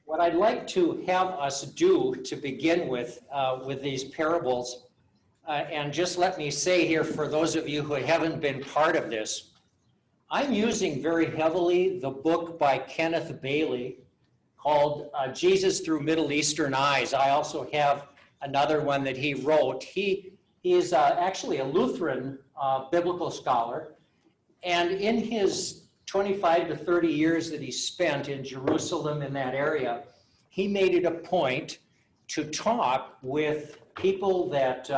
What I'd like to have us do to begin with these parables, and just let me say here for those of you who haven't been part of this, I'm using very heavily the book by Kenneth Bailey called Jesus Through Middle Eastern Eyes. I also have another one that he wrote. He is actually a Lutheran biblical scholar, and in his 25 to 30 years that he spent in Jerusalem in that area, he made it a point to talk with people that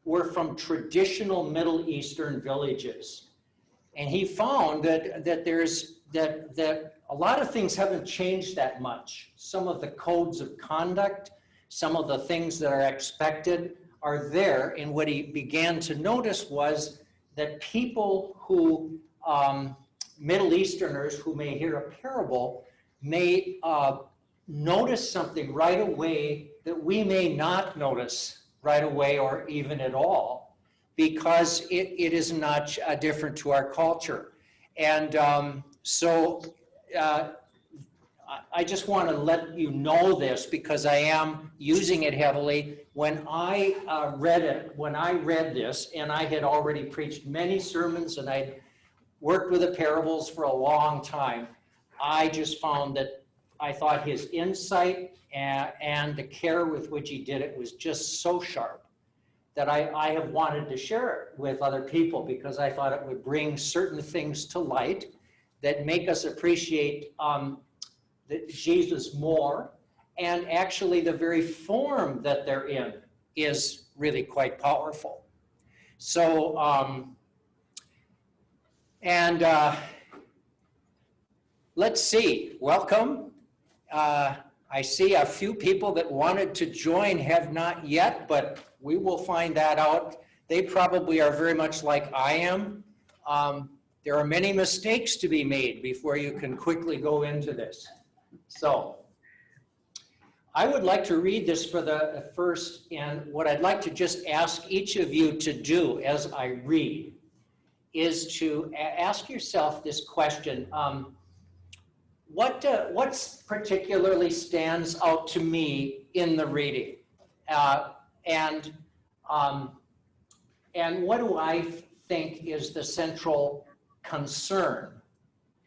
were from traditional Middle Eastern villages. And he found that a lot of things haven't changed that much. Some of the codes of conduct, some of the things that are expected are there. And what he began to notice was that people who Middle Easterners who may hear a parable may notice something right away that we may not notice right away or even at all, because it is not different to our culture. And so I just want to let you know this, because I am using it heavily. When I read this, and I had already preached many sermons and I worked with the parables for a long time, I just found that I thought his insight and the care with which he did it was just so sharp that I have wanted to share it with other people, because I thought it would bring certain things to light that make us appreciate Jesus more, and actually the very form that they're in is really quite powerful. So, let's see, welcome. I see a few people that wanted to join have not yet, but we will find that out. They probably are very much like I am. There are many mistakes to be made before you can quickly go into this. So, I would like to read this for the first, and what I'd like to just ask each of you to do as I read is to ask yourself this question. What particularly stands out to me in the reading? And what do I think is the central concern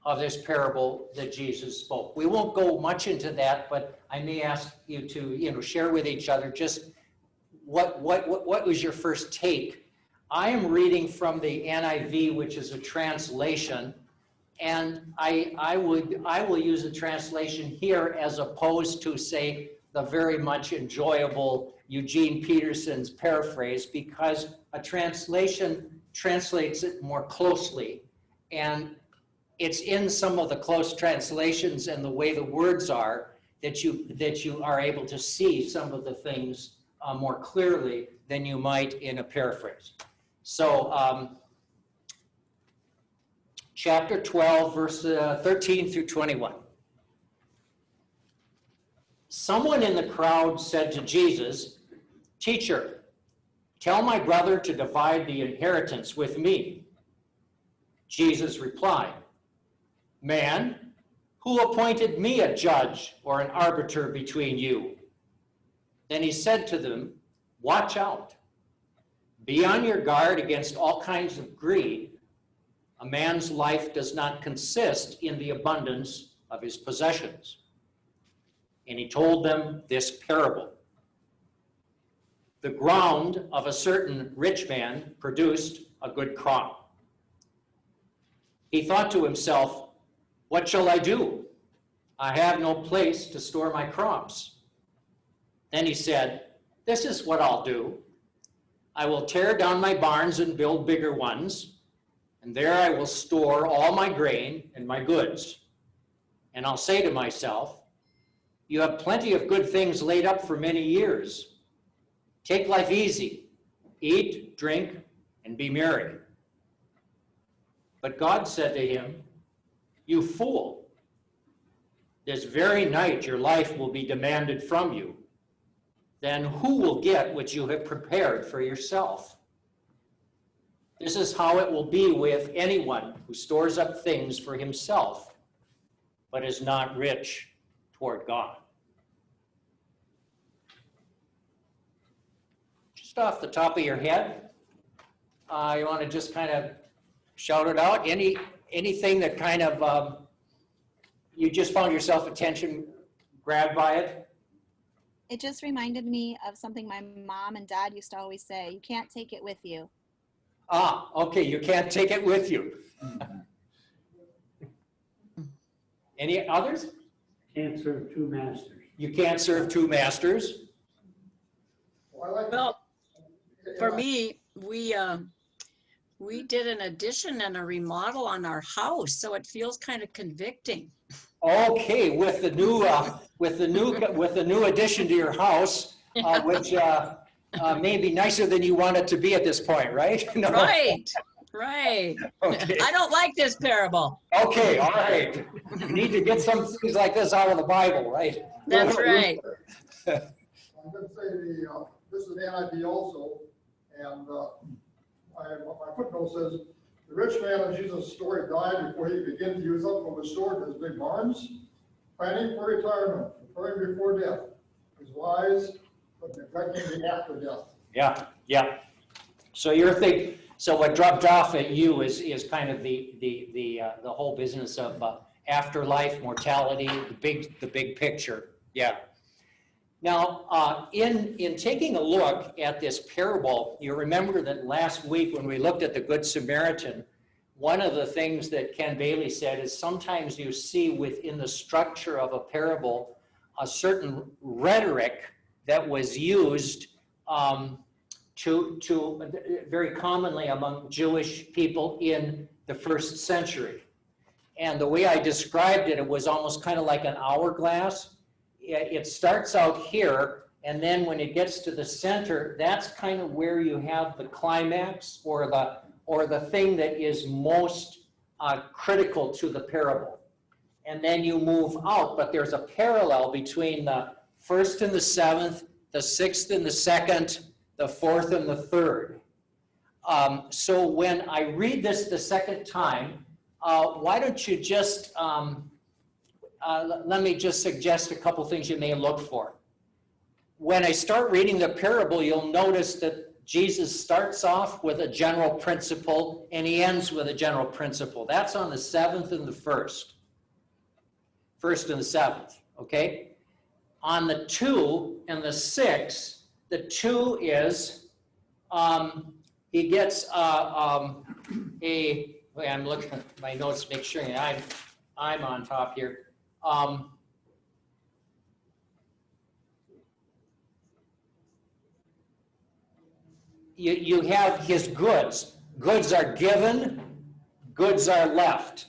of this parable that Jesus spoke? We won't go much into that, but I may ask you to share with each other just what was your first take. I am reading from the NIV, which is a translation, and I will use a translation here as opposed to, say, the very much enjoyable Eugene Peterson's paraphrase, because a translation translates it more closely, and it's in some of the close translations and the way the words are that you are able to see some of the things more clearly than you might in a paraphrase. So, chapter 12, verse 13 through 21. Someone in the crowd said to Jesus, "Teacher, tell my brother to divide the inheritance with me." Jesus replied, "Man, who appointed me a judge or an arbiter between you?" Then he said to them, "Watch out. Be on your guard against all kinds of greed. A man's life does not consist in the abundance of his possessions." And he told them this parable. The ground of a certain rich man produced a good crop. He thought to himself, "What shall I do? I have no place to store my crops." Then he said, "This is what I'll do. I will tear down my barns and build bigger ones, and there I will store all my grain and my goods. And I'll say to myself, you have plenty of good things laid up for many years. Take life easy, eat, drink, and be merry." But God said to him, "You fool, this very night your life will be demanded from you. Then who will get what you have prepared for yourself? This is how it will be with anyone who stores up things for himself, but is not rich toward God. Just off the top of your head, you want to just kind of shout it out? Anything that kind of you just found yourself attention grabbed by it? It just reminded me of something my mom and dad used to always say, you can't take it with you. Ah, okay, you can't take it with you. Any others? Can't serve two masters. You can't serve two masters. Well, for me, we did an addition and a remodel on our house, so it feels kind of convicting. Okay, with the new addition to your house, which may be nicer than you want it to be at this point, right? No. Right. Okay. I don't like this parable. Okay, all right. You need to get some things like this out of the Bible, right? That's right. I'm going to say this is the NIV also, and my footnote says, the rich man in Jesus' story died before he began to use up what was stored in his big barns, planning for retirement, preparing before death. He's wise, but neglecting the after death. Yeah. So you're thinking. So what dropped off at you is kind of the whole business of afterlife, mortality, the big picture. Yeah. Now, in taking a look at this parable, you remember that last week when we looked at the Good Samaritan, one of the things that Ken Bailey said is sometimes you see within the structure of a parable a certain rhetoric that was used to very commonly among Jewish people in the first century. And the way I described it, it was almost kind of like an hourglass. It starts out here, and then when it gets to the center, that's kind of where you have the climax or the thing that is most critical to the parable. And then you move out, but there's a parallel between the first and the seventh, the sixth and the second, the fourth and the third. So when I read this the second time, why don't you just, let me just suggest a couple things you may look for. When I start reading the parable, you'll notice that Jesus starts off with a general principle and he ends with a general principle. That's on the seventh and the first. First and the seventh, okay? On the 2 and the 6, the 2 is, he gets I'm looking at my notes to make sure I'm on top here. You have his goods. Goods are given, goods are left.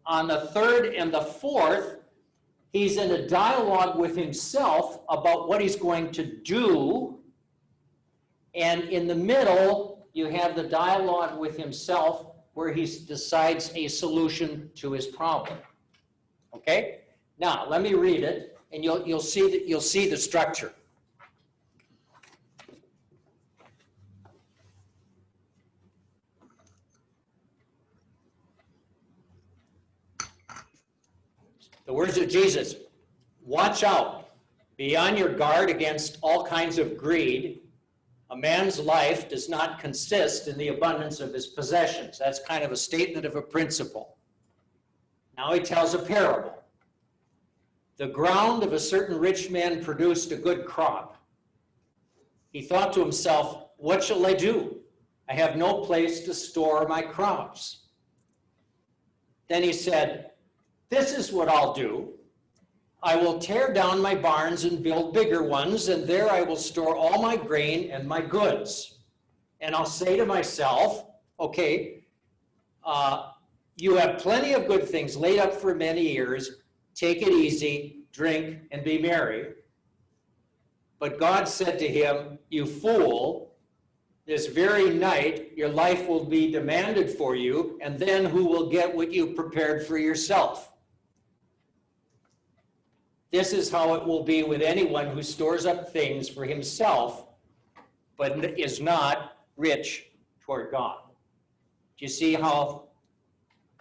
On the 3rd and the 4th, he's in a dialogue with himself about what he's going to do. And in the middle, you have the dialogue with himself where he decides a solution to his problem. Okay? Now, let me read it, and you'll see the structure. The words of Jesus, watch out, be on your guard against all kinds of greed. A man's life does not consist in the abundance of his possessions. That's kind of a statement of a principle. Now he tells a parable. The ground of a certain rich man produced a good crop. He thought to himself, what shall I do? I have no place to store my crops. Then he said, this is what I'll do. I will tear down my barns and build bigger ones, and there I will store all my grain and my goods. And I'll say to myself, okay, you have plenty of good things laid up for many years. Take it easy, drink, and be merry. But God said to him, you fool, this very night your life will be demanded for you, and then who will get what you prepared for yourself? This is how it will be with anyone who stores up things for himself, but is not rich toward God. Do you see how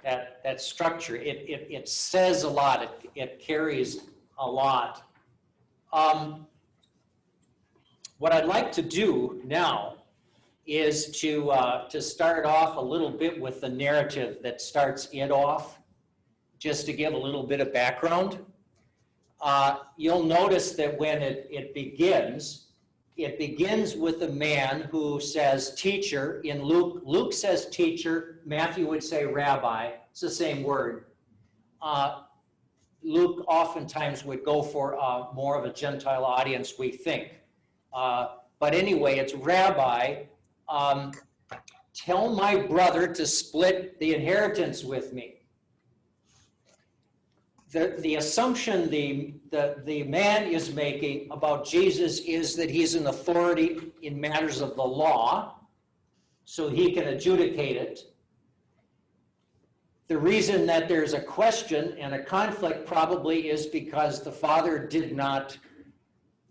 that structure. It says a lot. It carries a lot. What I'd like to do now is to start off a little bit with the narrative that starts it off, just to give a little bit of background. You'll notice that when it begins with a man who says teacher. In Luke says teacher, Matthew would say rabbi. It's the same word. Luke oftentimes would go for more of a Gentile audience, we think. But anyway, it's rabbi. Tell my brother to split the inheritance with me. The assumption the man is making about Jesus is that he's an authority in matters of the law, so he can adjudicate it. The reason that there's a question and a conflict probably is because the father did not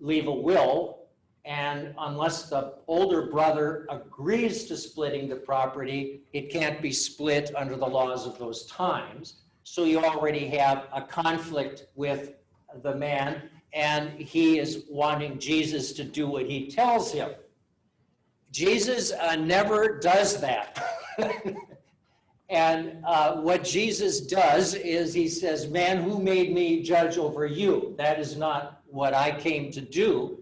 leave a will, and unless the older brother agrees to splitting the property, it can't be split under the laws of those times. So you already have a conflict with the man, and he is wanting Jesus to do what he tells him. Jesus never does that. And what Jesus does is he says, man, who made me judge over you? That is not what I came to do.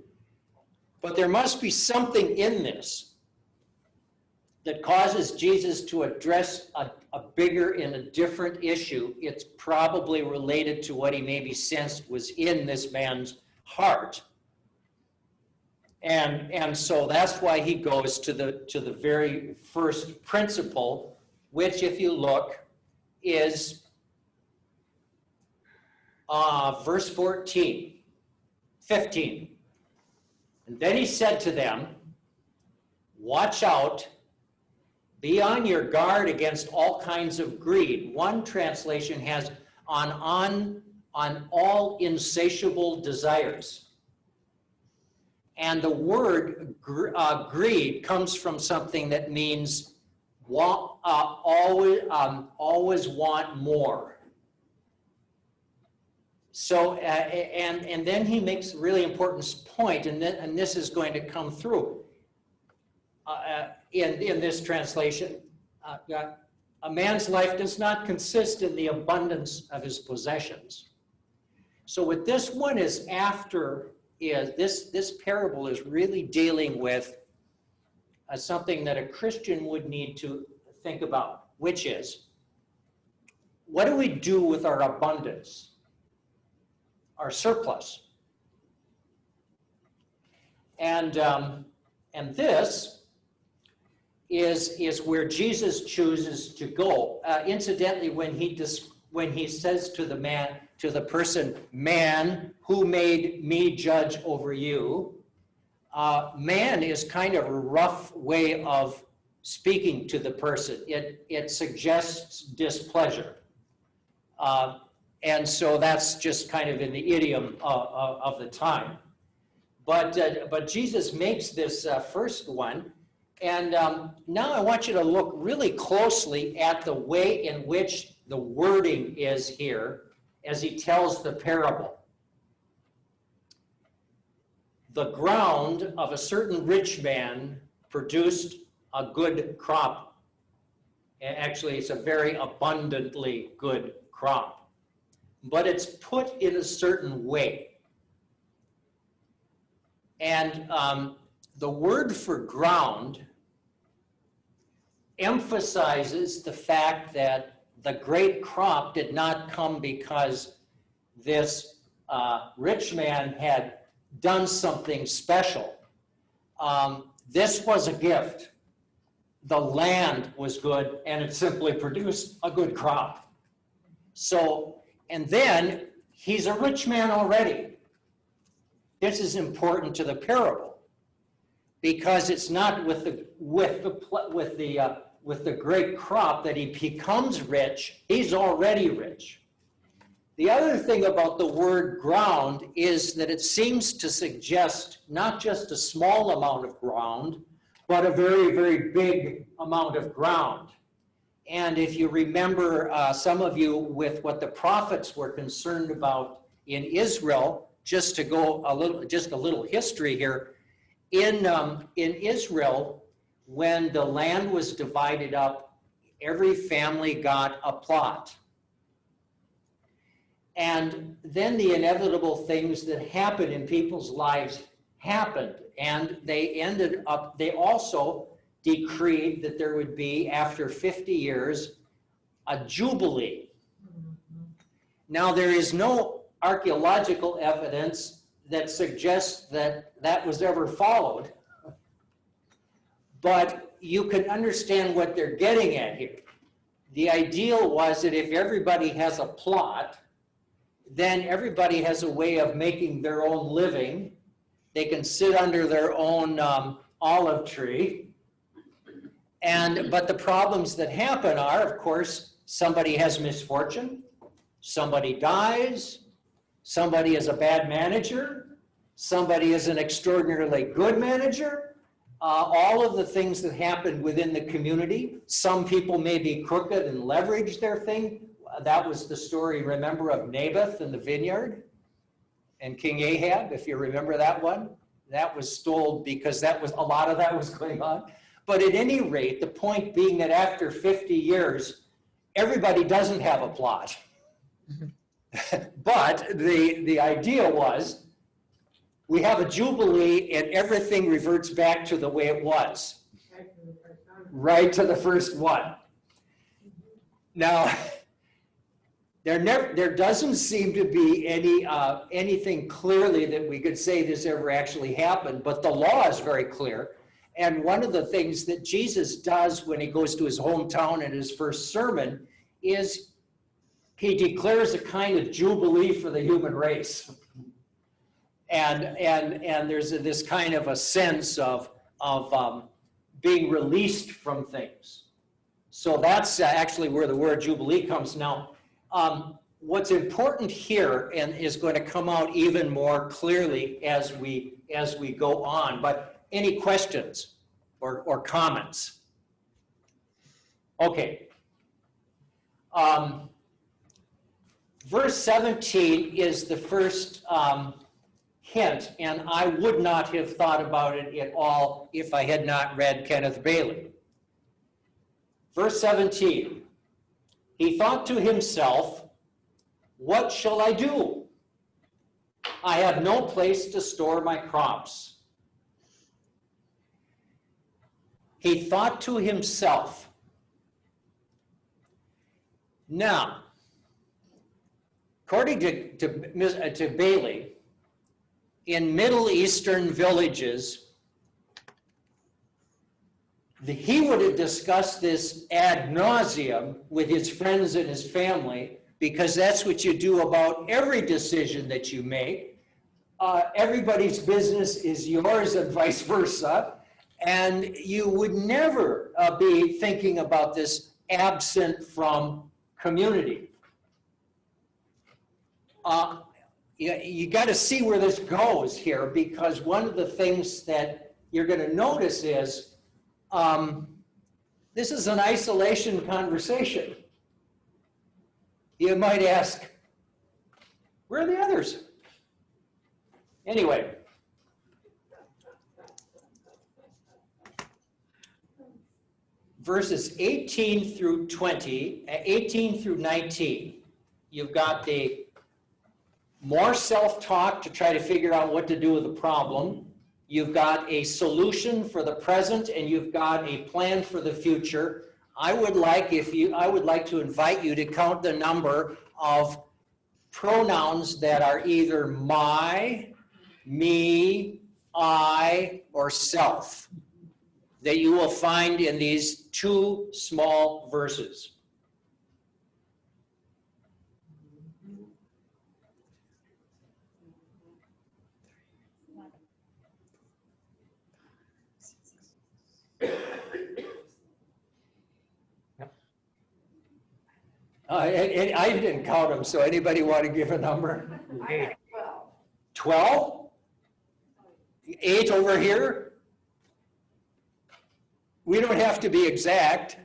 But there must be something in this that causes Jesus to address a bigger and a different issue. It's probably related to what he maybe sensed was in this man's heart. And so that's why he goes to the very first principle, which, if you look, is verse 15. And then he said to them, watch out, be on your guard against all kinds of greed. One translation has on all insatiable desires. And the word greed comes from something that means always want more. So, and then he makes a really important point, and this is going to come through in this translation. A man's life does not consist in the abundance of his possessions. So what this one is after is, this parable is really dealing with something that a Christian would need to think about, which is, what do we do with our abundance? Our surplus. And this is where Jesus chooses to go. Incidentally, when he says to the person, man, who made me judge over you? Man is kind of a rough way of speaking to the person. It suggests displeasure. And so that's just kind of in the idiom of the time. But Jesus makes this first one. And now I want you to look really closely at the way in which the wording is here as he tells the parable. The ground of a certain rich man produced a good crop. Actually, it's a very abundantly good crop. But it's put in a certain way. And the word for ground emphasizes the fact that the great crop did not come because this rich man had done something special. This was a gift. The land was good, and it simply produced a good crop. So, and then he's a rich man already. This is important to the parable because it's not with the great crop that he becomes rich. He's already rich. The other thing about the word ground is that it seems to suggest not just a small amount of ground, but a very, very big amount of ground. And if you remember, some of you, with what the prophets were concerned about in Israel, just to go a little history here. In Israel, when the land was divided up, every family got a plot. And then the inevitable things that happen in people's lives happened. And they also decreed that there would be, after 50 years, a jubilee. Now, there is no archaeological evidence that suggests that that was ever followed, but you can understand what they're getting at here. The ideal was that if everybody has a plot, then everybody has a way of making their own living. They can sit under their own olive tree. But the problems that happen are, of course, somebody has misfortune, somebody dies, somebody is a bad manager, somebody is an extraordinarily good manager, all of the things that happen within the community. Some people may be crooked and leverage their thing. That was the story, remember, of Naboth and the vineyard and King Ahab, if you remember that one. That was stole because a lot of that was going on. But at any rate, the point being that after 50 years, everybody doesn't have a plot. But the idea was, we have a jubilee and everything reverts back to the way it was. Right to the first one. Now, there doesn't seem to be anything clearly that we could say this ever actually happened, but the law is very clear. And one of the things that Jesus does when he goes to his hometown in his first sermon is he declares a kind of jubilee for the human race. And there's this kind of a sense of being released from things. So that's actually where the word jubilee comes. Now, what's important here, and is going to come out even more clearly as we go on, but any questions or comments? Okay. Verse 17 is the first hint, and I would not have thought about it at all if I had not read Kenneth Bailey. Verse 17, he thought to himself, what shall I do? I have no place to store my crops. He thought to himself. Now, according to Bailey, in Middle Eastern villages, he would have discussed this ad nauseum with his friends and his family, because that's what you do about every decision that you make. Everybody's business is yours and vice versa. And you would never be thinking about this absent from community. You got to see where this goes here, because one of the things that you're going to notice is this is an isolation conversation. You might ask, where are the others? Anyway. Verses 18 through 19, you've got the more self-talk to try to figure out what to do with the problem. You've got a solution for the present, and you've got a plan for the future. I would like to invite you to count the number of pronouns that are either my, me, I, or self that you will find in these two small verses. I didn't count them, so anybody want to give a number? 12? 8 over here? We don't have to be exact.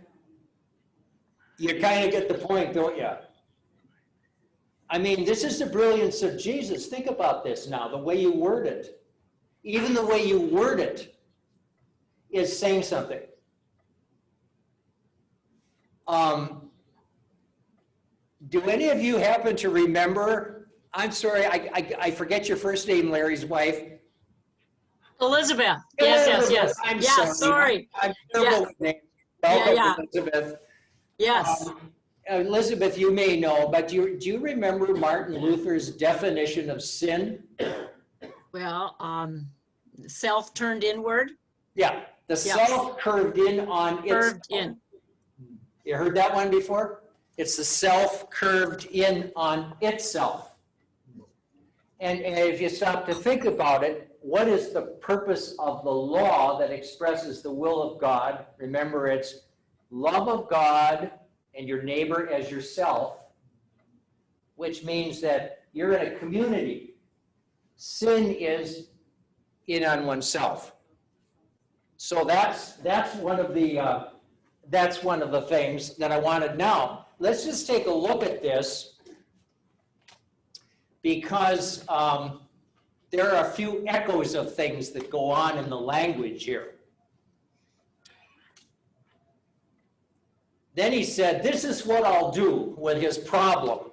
You kind of get the point, don't you? I mean, this is the brilliance of Jesus. Think about this now, the way you word it. Even the way you word it is saying something. Do any of you happen to remember, I'm sorry, I forget your first name, Larry's wife. Elizabeth. Yes. I'm Yeah, sorry. I'm terrible with names. Yeah, Welcome, Elizabeth. Yes. Elizabeth, you may know, but do you remember Martin Luther's definition of sin? Well, self turned inward. Yeah, the self curved in on itself. Curved in. You heard that one before? It's the self curved in on itself. And if you stop to think about it, what is the purpose of the law that expresses the will of God? Remember, it's love of God and your neighbor as yourself, which means that you're in a community. Sin is in on oneself. So that's one of the things that I wanted. Now, let's just take a look at this, because there are a few echoes of things that go on in the language here. Then he said, this is what I'll do with his problem.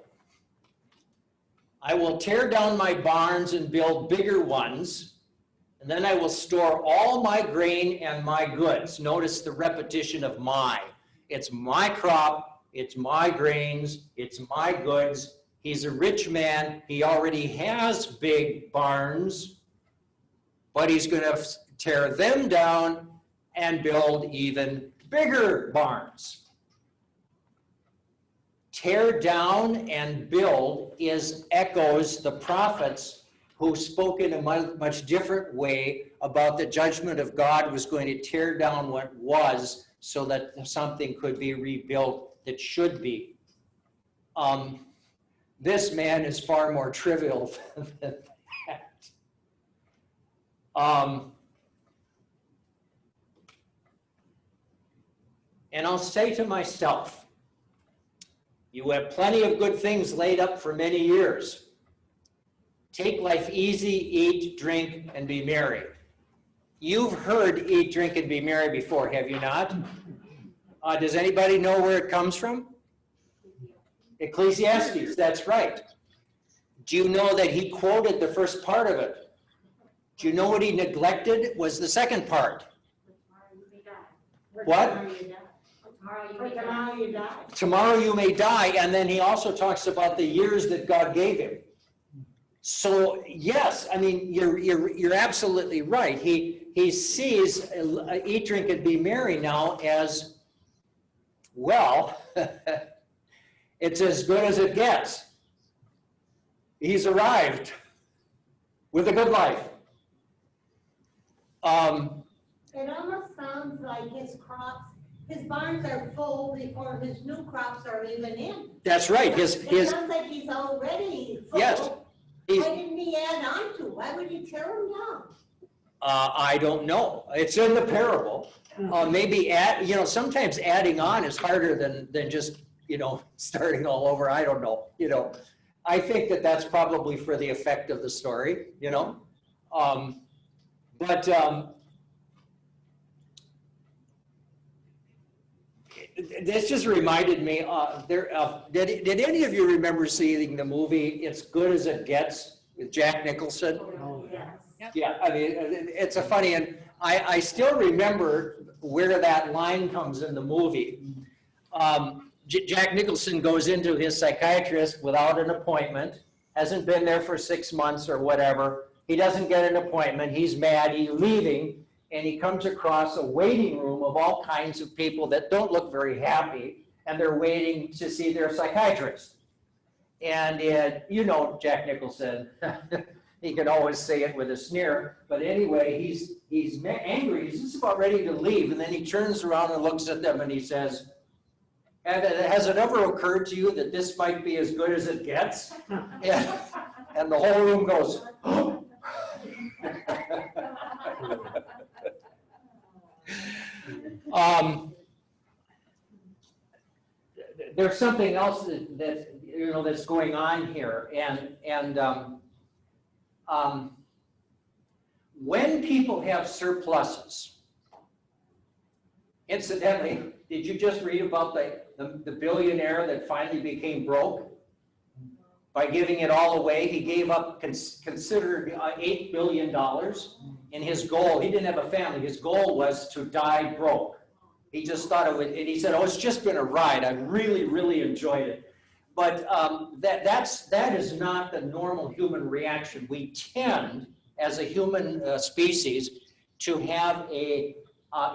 I will tear down my barns and build bigger ones, and then I will store all my grain and my goods. Notice the repetition of my. It's my crop, it's my grains, it's my goods. He's a rich man. He already has big barns, but he's going to tear them down and build even bigger barns. Tear down and build echoes the prophets who spoke in a much different way about the judgment of God was going to tear down what was so that something could be rebuilt that should be. This man is far more trivial than that. And I'll say to myself, you have plenty of good things laid up for many years. Take life easy, eat, drink, and be merry. You've heard eat, drink, and be merry before, have you not? Does anybody know where it comes from? Ecclesiastes, that's right. Do you know that he quoted the first part of it? Do you know what he neglected was the second part? What? Tomorrow you die. Tomorrow you may die, and then he also talks about the years that God gave him. So yes, I mean you're absolutely right. He sees eat, drink, and be merry now as well. It's as good as it gets. He's arrived with a good life. It almost sounds like his crops, his barns are full before his new crops are even in. That's right. It sounds like he's already full. Yes. Why didn't he add on to? Why would he tear them down? I don't know. It's in the parable. Maybe sometimes adding on is harder than just, starting all over. I don't know. I think that's probably for the effect of the story, But this just reminded me, did any of you remember seeing the movie It's Good as It Gets with Jack Nicholson? Oh, Yes. Yeah, I mean, it's a funny, and I still remember where that line comes in the movie. Jack Nicholson goes into his psychiatrist without an appointment, hasn't been there for 6 months or whatever. He doesn't get an appointment, he's mad, he's leaving, and he comes across a waiting room of all kinds of people that don't look very happy, and they're waiting to see their psychiatrist. And Jack Nicholson, he can always say it with a sneer, but anyway, he's angry, he's just about ready to leave, and then he turns around and looks at them and he says, has it ever occurred to you that this might be as good as it gets? And the whole room goes, oh. something else that you know that's going on here, and when people have surpluses, incidentally, did you just read about the billionaire that finally became broke by giving it all away? He gave up considered $8 billion, and his goal, he didn't have a family, his goal was to die broke. He just thought it would, and he said, oh, it's just been a ride. I really, really enjoyed it. But that is not the normal human reaction. We tend, as a human species, to have a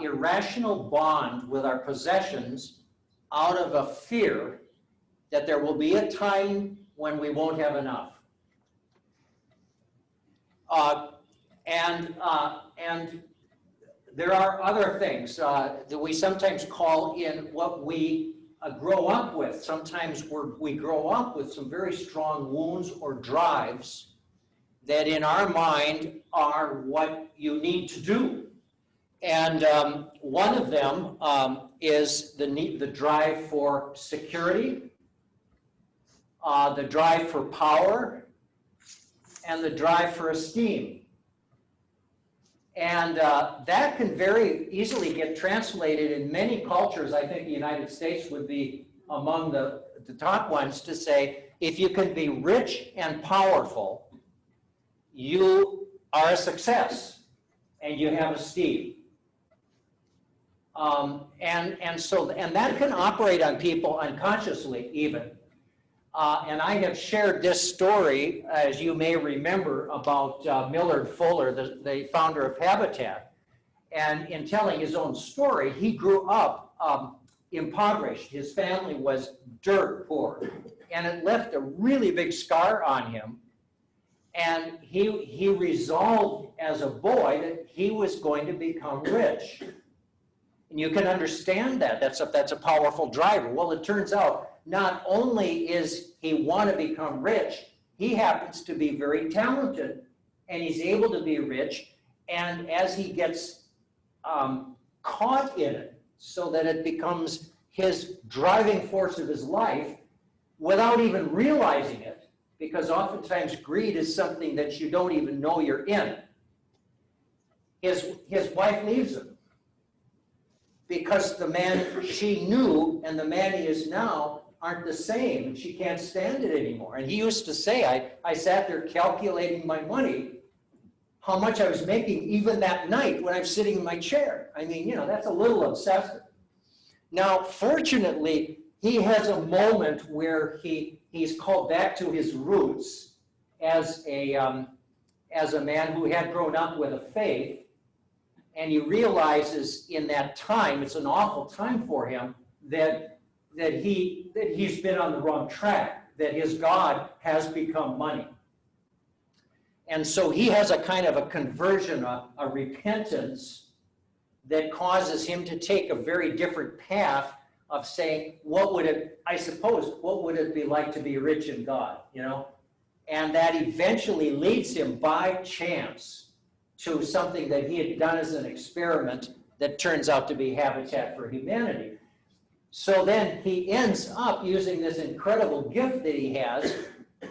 irrational bond with our possessions out of a fear that there will be a time when we won't have enough. And there are other things that we sometimes call in what we grow up with. Sometimes we grow up with some very strong wounds or drives that in our mind are what you need to do. And one of them is the drive for security, the drive for power, and the drive for esteem. And that can very easily get translated in many cultures. I think the United States would be among the top ones to say, if you can be rich and powerful, you are a success and you have esteem. And that can operate on people unconsciously even. And I have shared this story, as you may remember, about Millard Fuller, the founder of Habitat. And in telling his own story, he grew up impoverished. His family was dirt poor. And it left a really big scar on him. And he resolved as a boy that he was going to become rich. And you can understand that. That's a powerful driver. Well, it turns out not only is he want to become rich, he happens to be very talented, and he's able to be rich. And as he gets caught in it, so that it becomes his driving force of his life, without even realizing it, because oftentimes greed is something that you don't even know you're in. His wife leaves him. Because the man she knew and the man he is now aren't the same, and she can't stand it anymore. And he used to say, I sat there calculating my money, how much I was making even that night when I'm sitting in my chair. I mean, that's a little obsessive. Now, fortunately, he has a moment where he's called back to his roots as a man who had grown up with a faith. And he realizes in that time, it's an awful time for him, that he's been on the wrong track, that his God has become money. And so he has a kind of a conversion, a repentance that causes him to take a very different path of saying, what would it be like to be rich in God, And that eventually leads him by chance to something that he had done as an experiment that turns out to be Habitat for Humanity. So then he ends up using this incredible gift that he has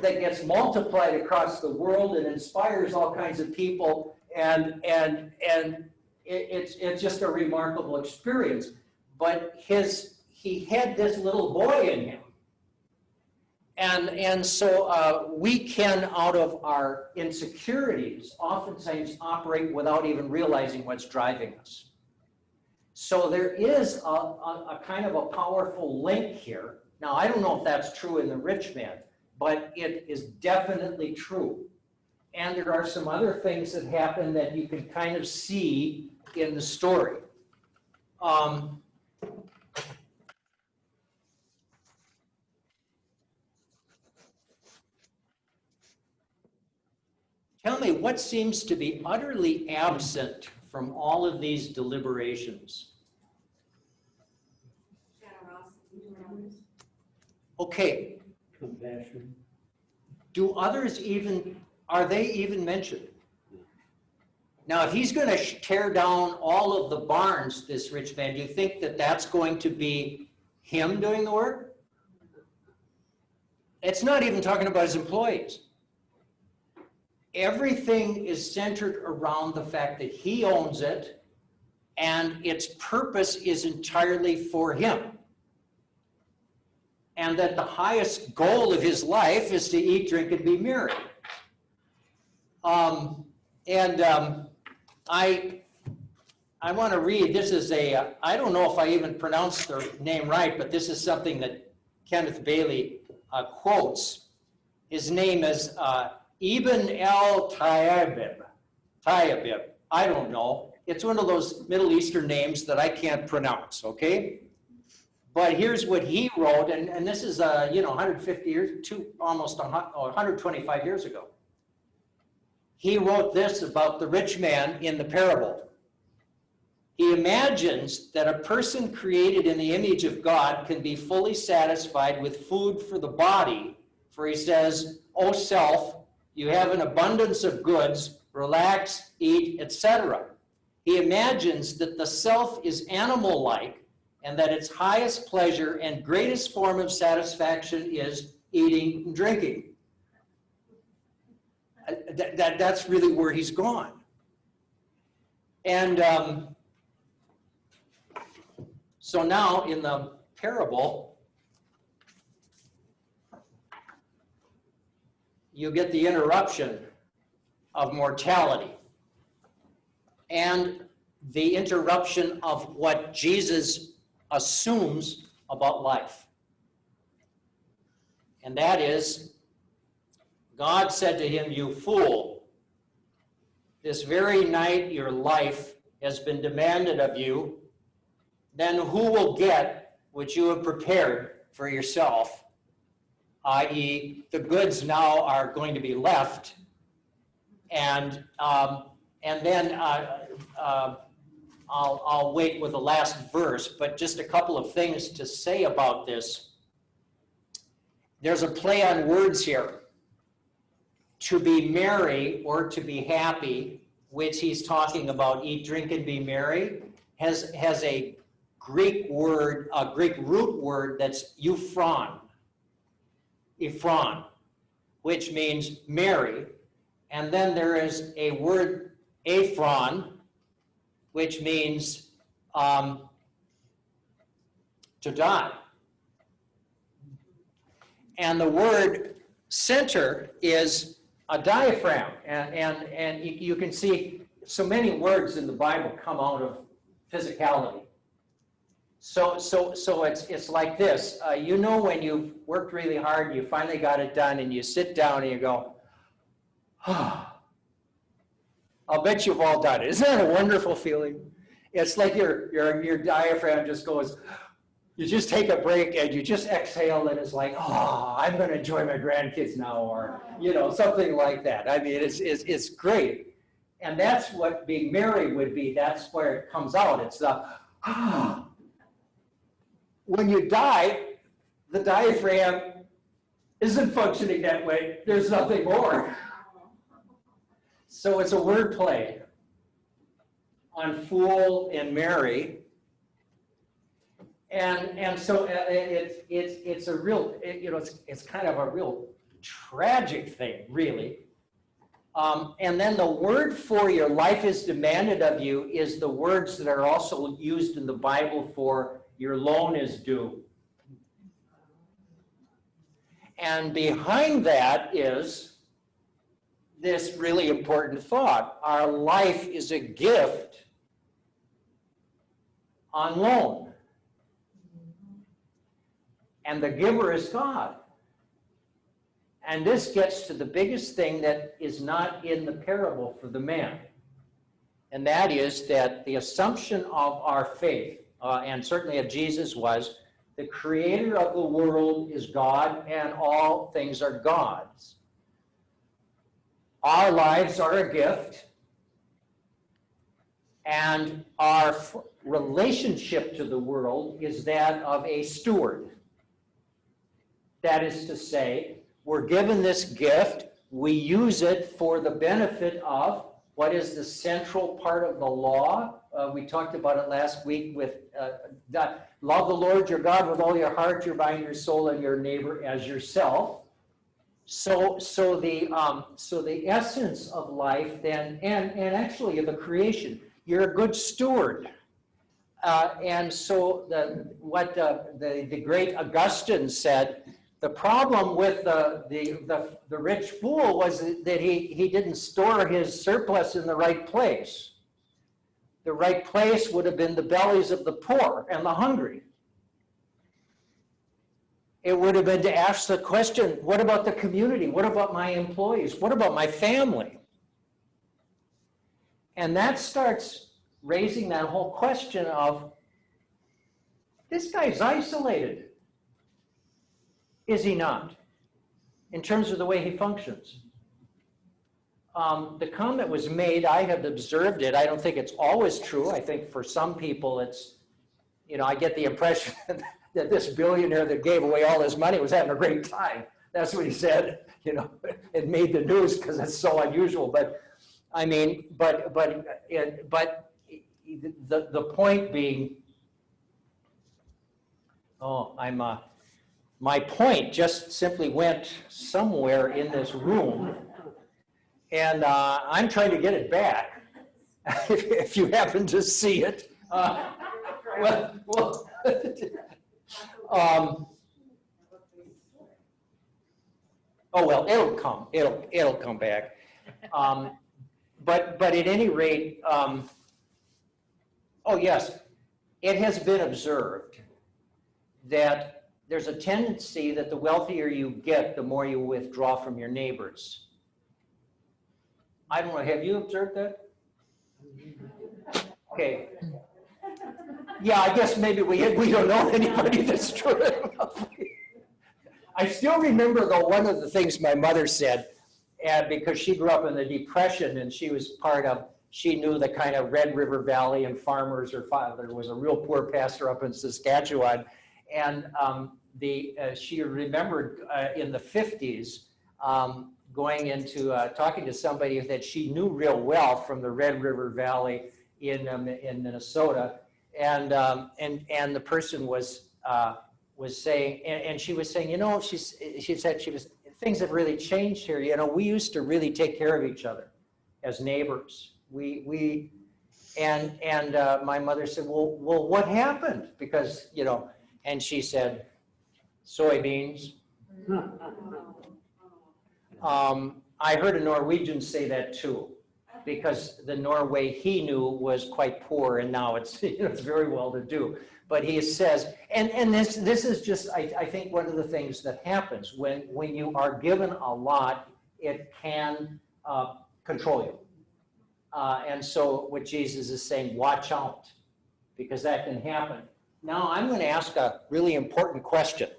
that gets multiplied across the world and inspires all kinds of people, and it's just a remarkable experience. But he had this little boy in him. And so we can, out of our insecurities, oftentimes operate without even realizing what's driving us. So there is a kind of a powerful link here. Now, I don't know if that's true in the rich man, but it is definitely true. And there are some other things that happen that you can kind of see in the story. Tell me, what seems to be utterly absent from all of these deliberations? Okay. Compassion. Are they even mentioned? Now, if he's going to tear down all of the barns, this rich man, do you think that that's going to be him doing the work? It's not even talking about his employees. Everything is centered around the fact that he owns it and its purpose is entirely for him. And that the highest goal of his life is to eat, drink, and be merry. I want to read, this is I don't know if I even pronounced the name right, but this is something that Kenneth Bailey quotes. His name is Ibn el-Tayyib. I don't know. It's one of those Middle Eastern names that I can't pronounce, okay? But here's what he wrote, and this is 150 years, almost 125 years ago. He wrote this about the rich man in the parable. He imagines that a person created in the image of God can be fully satisfied with food for the body, for he says, "O self, you have an abundance of goods, relax, eat, etc." He imagines that the self is animal-like and that its highest pleasure and greatest form of satisfaction is eating and drinking. That's really where he's gone. And so now in the parable, you get the interruption of mortality and the interruption of what Jesus assumes about life. And that is, God said to him, "You fool, this very night your life has been demanded of you. Then who will get what you have prepared for yourself?" i.e., the goods now are going to be left. And then I'll wait with the last verse, but just a couple of things to say about this. There's a play on words here. To be merry or to be happy, which he's talking about, eat, drink, and be merry, has a Greek word, a Greek root word that's euphron, which means merry. And then there is a word aphron, which means to die. And the word center is a diaphragm. And you can see so many words in the Bible come out of physicality. So it's like this. When you've worked really hard, you finally got it done, and you sit down and you go, I'll bet you've all done it. Isn't that a wonderful feeling? It's like your diaphragm just goes, you just take a break and you just exhale, and it's like, I'm going to enjoy my grandkids now, or, something like that. I mean, it's great. And that's what being merry would be. That's where it comes out. It's the, When you die, the diaphragm isn't functioning that way. There's nothing more. So it's a word play on fool and merry. And so it's a real, it's kind of a real tragic thing, really. And then the word for your life is demanded of you is the words that are also used in the Bible for your loan is due. And behind that is this really important thought. Our life is a gift on loan. And the giver is God. And this gets to the biggest thing that is not in the parable for the man. And that is that the assumption of our faith, and certainly of Jesus, was the creator of the world is God and all things are God's. Our lives are a gift, and our relationship to the world is that of a steward. That is to say, we're given this gift, we use it for the benefit of what is the central part of the law. We talked about it last week with love the Lord your God with all your heart, your mind, your soul, and your neighbor as yourself. So the essence of life then, and actually of the creation, you're a good steward. And so what the great Augustine said, the problem with the rich fool was that he didn't store his surplus in the right place. The right place would have been the bellies of the poor and the hungry. It would have been to ask the question, what about the community? What about my employees? What about my family? And that starts raising that whole question of, this guy's isolated. Is he not? In terms of the way he functions. The comment was made, I have observed it. I don't think it's always true. I think for some people it's, I get the impression that this billionaire that gave away all his money was having a great time. That's what he said. It made the news because it's so unusual. But I mean, but the point being, my point just simply went somewhere in this room, and I'm trying to get it back. If you happen to see it, it'll come. It'll come back. But at any rate, yes, it has been observed that there's a tendency that the wealthier you get, the more you withdraw from your neighbors. I don't know, have you observed that? Okay. Yeah, I guess maybe we don't know anybody that's true. I still remember, though, one of the things my mother said, and because she grew up in the Depression and she knew the kind of Red River Valley and farmers. Her father was a real poor pastor up in Saskatchewan. And she remembered in the 50s going into talking to somebody that she knew real well from the Red River Valley in Minnesota. And the person was saying, and she was saying, she said things have really changed here. We used to really take care of each other as neighbors. And my mother said, well, what happened? Because, and she said, soybeans. I heard a Norwegian say that too, because the Norway he knew was quite poor, and now it's it's very well to do. But he says, and this is just I think one of the things that happens when you are given a lot, it can control you. And so what Jesus is saying, watch out, because that can happen. Now I'm going to ask a really important question.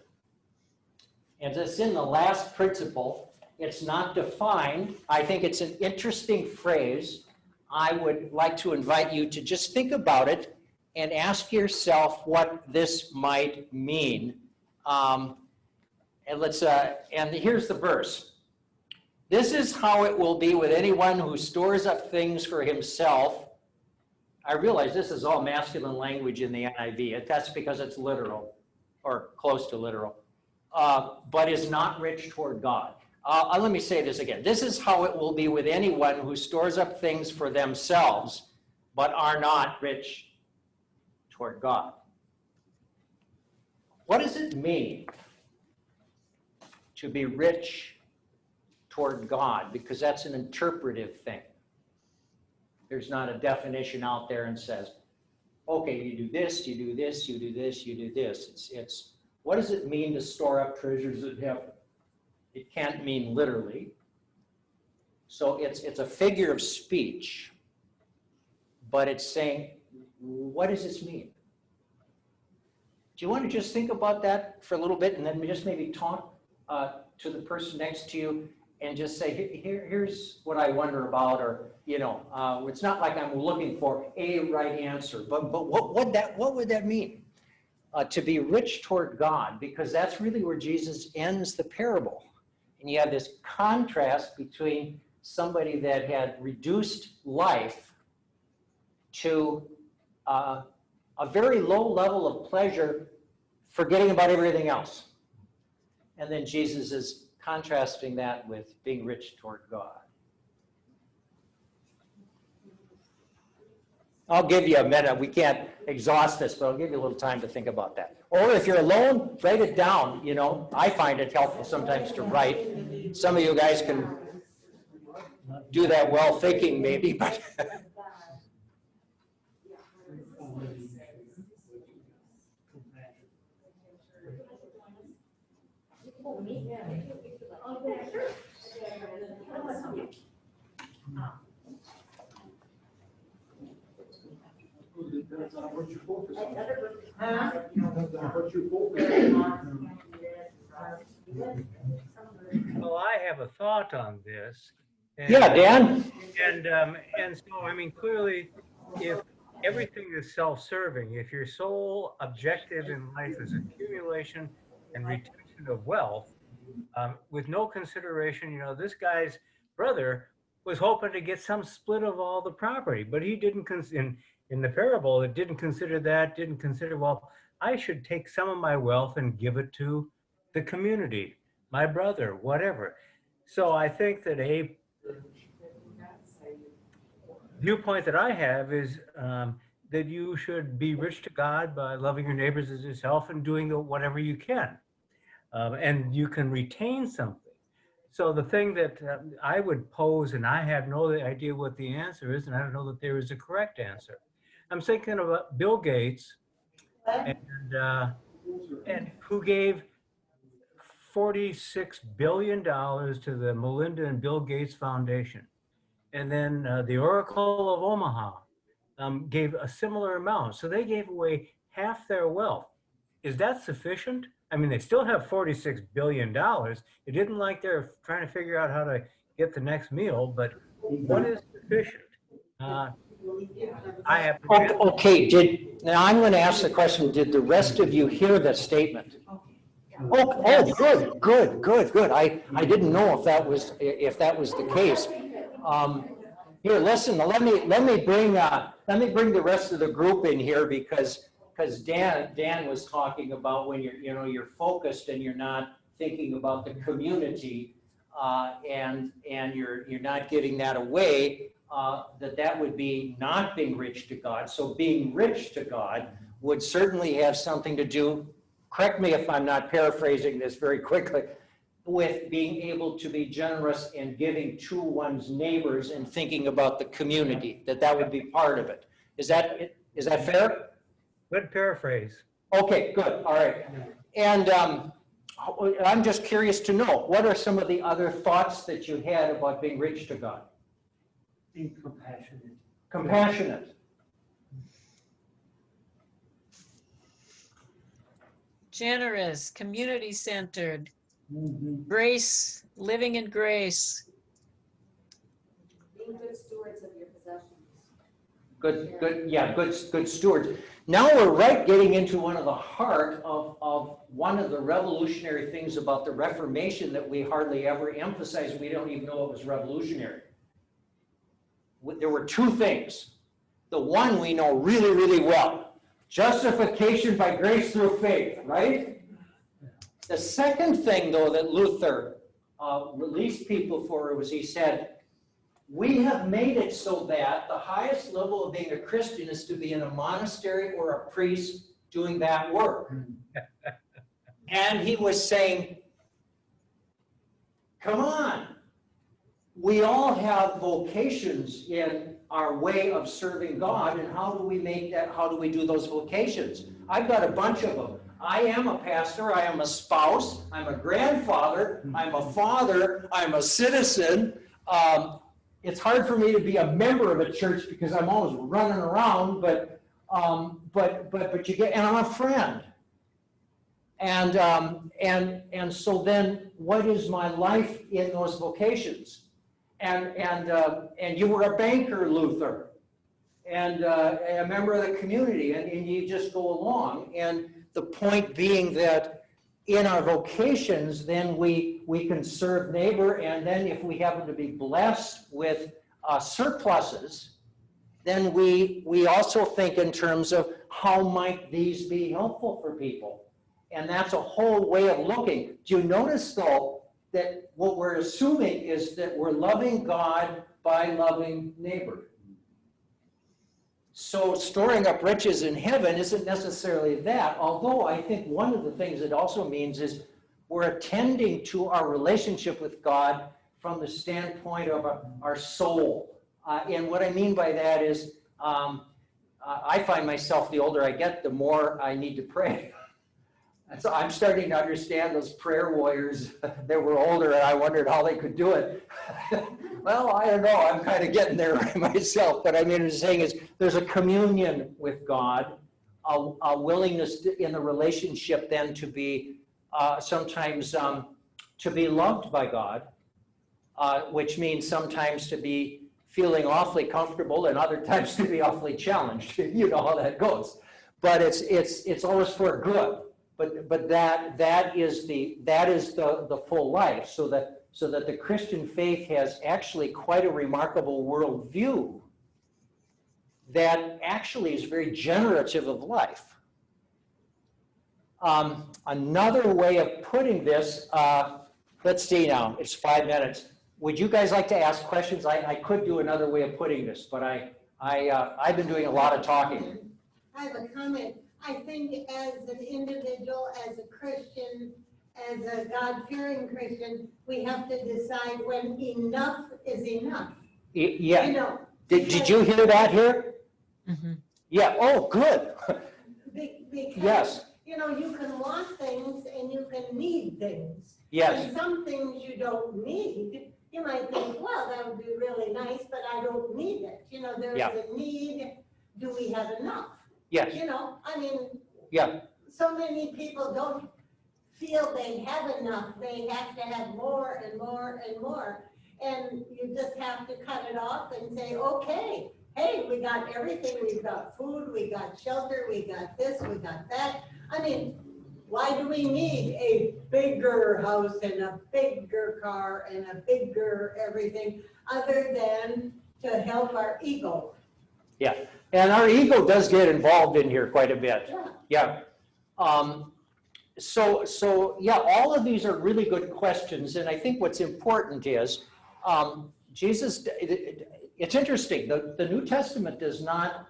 And it's in the last principle. It's not defined. I think it's an interesting phrase. I would like to invite you to just think about it and ask yourself what this might mean. And here's the verse. This is how it will be with anyone who stores up things for himself. I realize this is all masculine language in the NIV. That's because it's literal, or close to literal, but is not rich toward God. Let me say this again. This is how it will be with anyone who stores up things for themselves, but are not rich toward God. What does it mean to be rich toward God? Because that's an interpretive thing. There's not a definition out there and says, okay, you do this, you do this, you do this, you do this. It's what does it mean to store up treasures in heaven? It can't mean literally. So it's a figure of speech, but it's saying, what does this mean? Do you want to just think about that for a little bit and then just maybe talk to the person next to you and just say, here's what I wonder about, or, it's not like I'm looking for a right answer, but what would that mean? To be rich toward God, because that's really where Jesus ends the parable. And you have this contrast between somebody that had reduced life to a very low level of pleasure, forgetting about everything else. And then Jesus is contrasting that with being rich toward God. I'll give you a minute. We can't exhaust this, but I'll give you a little time to think about that. Or if you're alone, write it down. You know, I find it helpful sometimes to write. Some of you guys can do that while thinking, maybe, but Depends on what you focus on. Depends on what you focus on. Well, I have a thought on this. And, yeah, Dan. And so, I mean, clearly, if everything is self-serving, if your sole objective in life is accumulation and retention of wealth, with no consideration, you know, this guy's brother was hoping to get some split of all the property, but he didn't, in the parable, it didn't consider that, didn't consider, well, I should take some of my wealth and give it to the community, my brother, whatever. So I think that a viewpoint that I have is that you should be rich to God by loving your neighbors as yourself and doing whatever you can. And you can retain something. So the thing that I would pose, and I have no idea what the answer is, and I don't know that there is a correct answer. I'm thinking about Bill Gates, and who gave $46 billion to the Melinda and Bill Gates Foundation. And then the Oracle of Omaha gave a similar amount. So they gave away half their wealth. Is that sufficient? I mean, they still have $46 billion. It isn't like they're trying to figure out how to get the next meal, but what is sufficient? I have to Okay, now I'm going to ask the question, did the rest of you hear the statement? Oh, good. I didn't know if that was the case. Here, listen. Let me bring the rest of the group in here because Dan was talking about when you're focused and you're not thinking about the community and you're not getting that away. That would be not being rich to God. So being rich to God would certainly have something to do, correct me if I'm not paraphrasing this very quickly, with being able to be generous and giving to one's neighbors and thinking about the community, that would be part of it. Is that fair? Good paraphrase. Okay, good, all right. And I'm just curious to know, what are some of the other thoughts that you had about being rich to God? Being compassionate. Compassionate. Generous, community-centered, grace, living in grace. Being good stewards of your possessions. Good stewards. Now we're getting into one of the heart of one of the revolutionary things about the Reformation that we hardly ever emphasize. We don't even know it was revolutionary. There were two things. The one we know really, really well. Justification by grace through faith, right? The second thing, though, that Luther released people for was he said, we have made it so that the highest level of being a Christian is to be in a monastery or a priest doing that work. And he was saying, come on. We all have vocations in our way of serving God, and how do we make that? How do we do those vocations? I've got a bunch of them. I am a pastor, I am a spouse, I'm a grandfather, I'm a father, I'm a citizen. It's hard for me to be a member of a church because I'm always running around, but you get, and I'm a friend. And so then what is my life in those vocations? And you were a banker, Luther, and a member of the community, and you just go along. And the point being that in our vocations, then we can serve neighbor, and then if we happen to be blessed with surpluses, then we also think in terms of how might these be helpful for people. And that's a whole way of looking. Do you notice, though, that what we're assuming is that we're loving God by loving neighbor. So storing up riches in heaven isn't necessarily that, although I think one of the things it also means is we're attending to our relationship with God from the standpoint of our soul. And what I mean by that is I find myself, the older I get, the more I need to pray. And so I'm starting to understand those prayer warriors that were older, and I wondered how they could do it. Well, I don't know. I'm kind of getting there myself. But I mean, what I'm saying is there's a communion with God, a willingness in the relationship then to be sometimes to be loved by God, which means sometimes to be feeling awfully comfortable and other times to be awfully challenged. You know how that goes. But it's always for good. But that is the full life, so that the Christian faith has actually quite a remarkable worldview that actually is very generative of life. Another way of putting this, let's see now, it's 5 minutes. Would you guys like to ask questions? I could do another way of putting this, but I've been doing a lot of talking. I have a comment. I think as an individual, as a Christian, as a God-fearing Christian, we have to decide when enough is enough. Yeah. You know, Did you hear that here? Mm-hmm. Yeah. Oh, good. because, Yes. you know, you can want things and you can need things. Yes. And some things you don't need. You might think, well, that would be really nice, but I don't need it. You know, there's Yeah. a need. Do we have enough? Yes. You know, I mean, Yeah. so many people don't feel they have enough. They have to have more and more and more. And you just have to cut it off and say, okay, hey, we got everything. We've got food, we got shelter, we got this, we got that. I mean, why do we need a bigger house and a bigger car and a bigger everything other than to help our ego? Yeah. And our ego does get involved in here quite a bit. Yeah. Yeah. So yeah, all of these are really good questions. And I think what's important is Jesus, it's interesting. The New Testament does not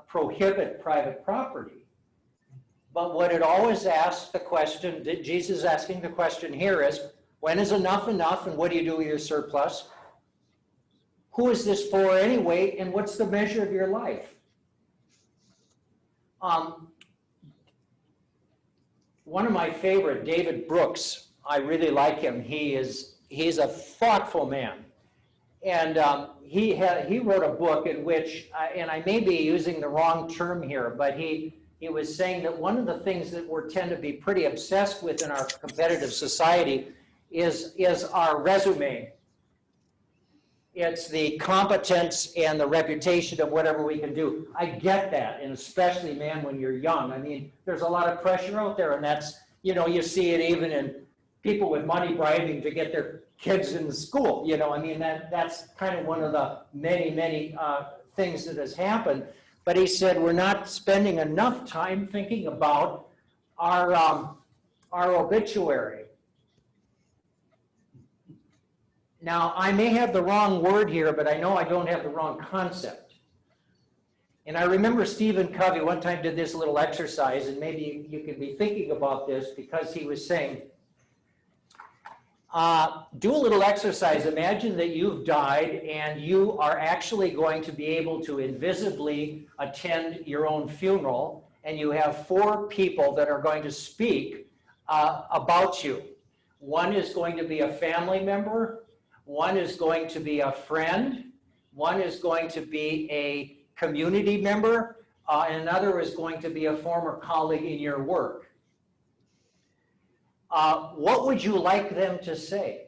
prohibit private property. But what it always asks the question, Jesus is asking the question here is, when is enough enough and what do you do with your surplus? Who is this for anyway, and what's the measure of your life? One of my favorite, David Brooks, I really like him. He's a thoughtful man. And he wrote a book in which, and I may be using the wrong term here, but he was saying that one of the things that we tend to be pretty obsessed with in our competitive society is our resume. It's the competence and the reputation of whatever we can do. I get that, and especially, man, when you're young. I mean, there's a lot of pressure out there, and that's, you know, you see it even in people with money bribing to get their kids in school. You know, I mean, that's kind of one of the many things that has happened. But he said we're not spending enough time thinking about our obituary. Now, I may have the wrong word here, but I know I don't have the wrong concept. And I remember Stephen Covey one time did this little exercise, and maybe you can be thinking about this, because he was saying, do a little exercise. Imagine that you've died and you are actually going to be able to invisibly attend your own funeral, and you have 4 people that are going to speak about you. One is going to be a family member, one is going to be a friend, one is going to be a community member, and another is going to be a former colleague in your work. What would you like them to say?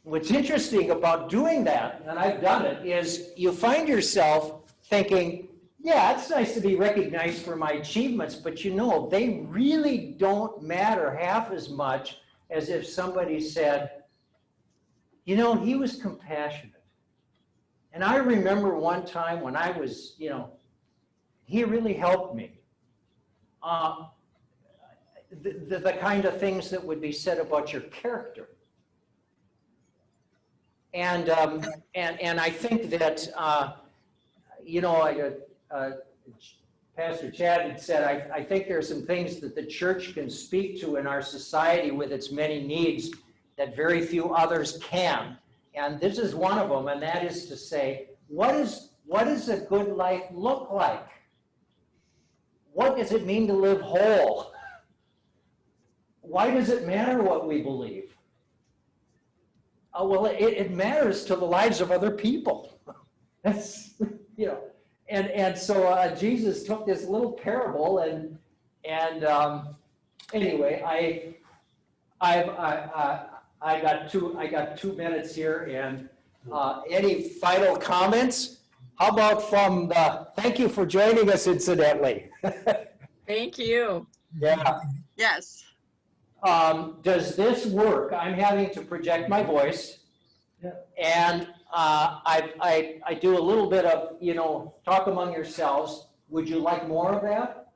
What's interesting about doing that, and I've done it, is you find yourself thinking, yeah, it's nice to be recognized for my achievements, but you know, they really don't matter half as much as if somebody said, you know, he was compassionate. And I remember one time when I was, you know, he really helped me. the kind of things that would be said about your character. And I think that, Pastor Chad had said, I think there are some things that the church can speak to in our society with its many needs that very few others can. And this is one of them, and that is to say, what does a good life look like? What does it mean to live whole? Why does it matter what we believe? Well, it matters to the lives of other people. That's, and so Jesus took this little parable, and anyway, I got 2 minutes here, and any final comments? How about from thank you for joining us, incidentally. Thank you. Yeah. Yes. Does this work? I'm having to project my voice, and I do a little bit of, talk among yourselves. Would you like more of that?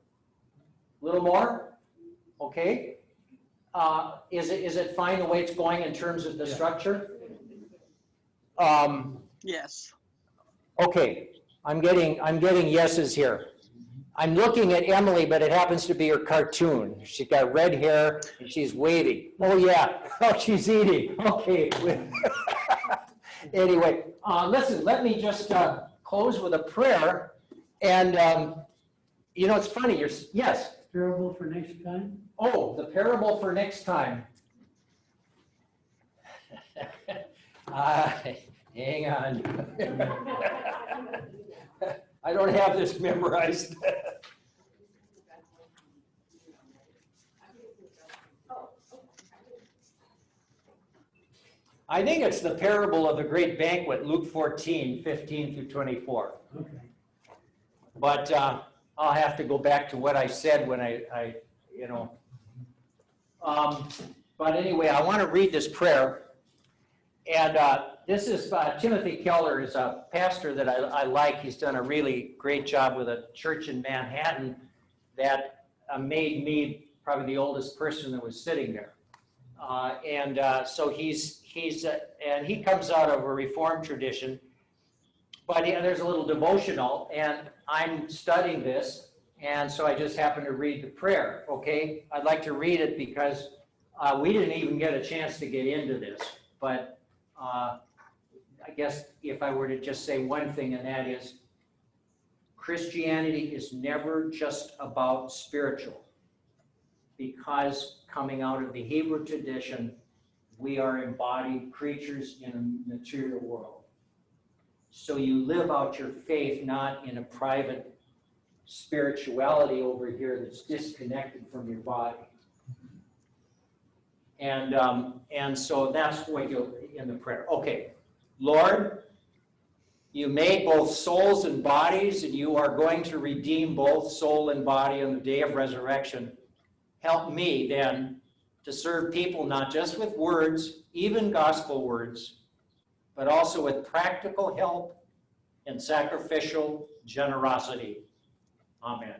A little more? Okay. Is it fine the way it's going in terms of the structure? Yes. Okay. I'm getting yeses here. I'm looking at Emily, but it happens to be her cartoon. She's got red hair and she's waving. Oh yeah. Oh, she's eating. Okay. Anyway, listen, let me just close with a prayer. And, it's funny. Yes? Parable for next time? Oh, the parable for next time. Hang on. I don't have this memorized. I think it's the parable of the great banquet, Luke 14, 15 through 24. Okay. But I'll have to go back to what I said when but anyway, I want to read this prayer. And this is Timothy Keller is a pastor that I like. He's done a really great job with a church in Manhattan that made me probably the oldest person that was sitting there. So and he comes out of a Reformed tradition, but there's a little devotional, and I'm studying this, and so I just happened to read the prayer. Okay, I'd like to read it because we didn't even get a chance to get into this, but I guess if I were to just say one thing, and that is Christianity is never just about spiritual, because coming out of the Hebrew tradition, we are embodied creatures in a material world. So you live out your faith not in a private spirituality over here that's disconnected from your body. And so that's what you'll in the prayer. Okay, Lord, you made both souls and bodies, and you are going to redeem both soul and body on the day of resurrection. Help me then to serve people not just with words, even gospel words, but also with practical help and sacrificial generosity. Amen.